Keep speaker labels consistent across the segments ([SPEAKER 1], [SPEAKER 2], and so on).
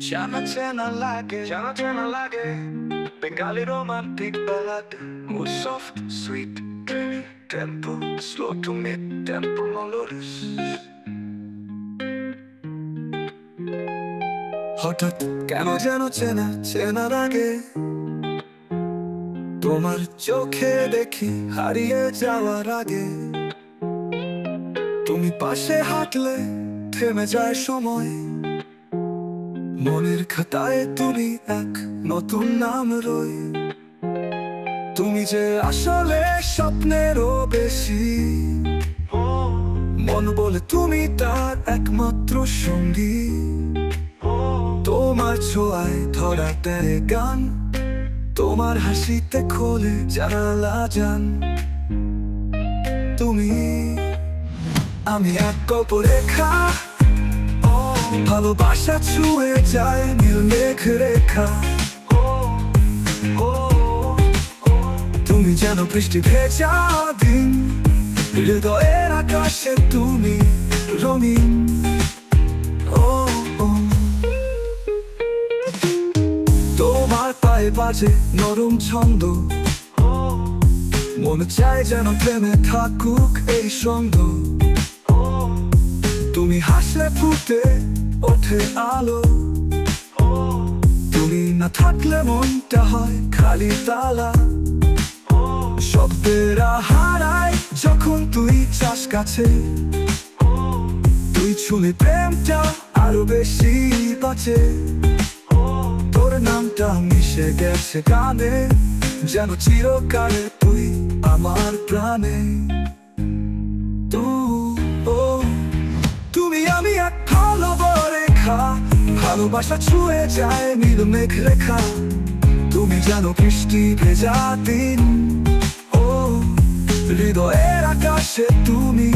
[SPEAKER 1] জানা চেনা লাগে, জানা চেনা লাগে। Bengali romantic ballad, mood soft, sweet, dreamy, tempo slow to mid tempo melodious. হঠাৎ কেন যেন চেনা চেনা লাগে, তোমার চোখে দেখি হারিয়ে যাওয়ার আগে। তুমি পাশে হাঁটলে থেমে যায় সময়, মনের খাতায় তুমি এক নতুন নাম রই। তুমি যে আসলে স্বপ্নেরও বেশি, মন বলে তুমি তার একমাত্র সঙ্গী। তোমার ছোঁয়ায় ধরা দেয় গান, তোমার হাসিতে খোলে জানালা জান। তুমি আমি এক গল্প রেখা, ভালোবাসা ছুঁয়ে যায় নীল মেঘ রেখা। তুমি যেন বৃষ্টি ভেজা দিন, হৃদয়ের আকাশে তুমি রঙিন। তোমার পায়ে বাজে নরম ছন্দ, মনে চায় যেন প্রেমে থাকুক এই সঙ্গ। তুমি হাসলে ফুটে ওঠে আলো, তুমি না থাকলে মনটা হয় খালি তালা। শব্দেরা হারায় যখন তুই চাস কাছে, তুই ছুঁলে প্রেমটা আরো বেশি বাঁচে। তোর নামটা মিশে গেছে গানে, যেন চিরকালে তুই আমার প্রাণে। তুমি আমি এক রেখা, ভালোবাসা ছুঁয়ে যায় নীল মেঘ রেখা। তুমি জানো বৃষ্টি ভেজা দিন, ও হৃদয়ের আকাশে তুমি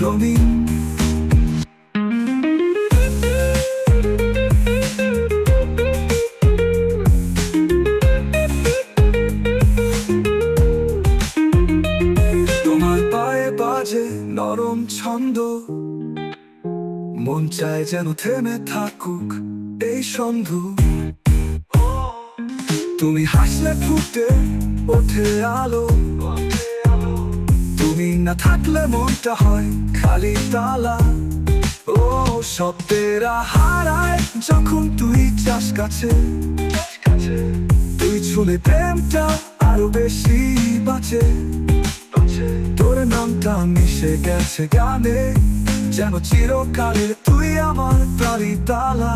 [SPEAKER 1] রঙিন। তোমার পায়ে বাজে নরম ছন্দ, মন চায় যেন থেমে থাকুক এই সন্ধ। তুমি হাসলে ফুটে ওঠে আলো, তুমি না থাকলে মনটা হয় খালি তালা। ও শব্দেরা হারায় যখন তুই চাস কাছে, তুই ছুঁলে প্রেমটা আরো বেশি বাঁচে। তোর নামটা মিশে গেছে গানে, যেন চিরকালে তুই আমার প্রাণী তালা।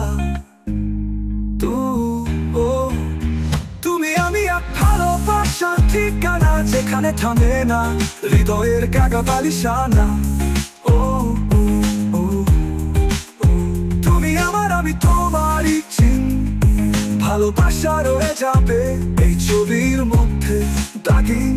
[SPEAKER 1] তুমি আমি এক ভালোবাসার ঠিকানা, যেখানে থামে না হৃদয়ের কাকা বালিশানা। তুমি আমার আমি তোমারই চিন, ভালোবাসা রয়ে যাবে এই ছবির মধ্যে দাগিন।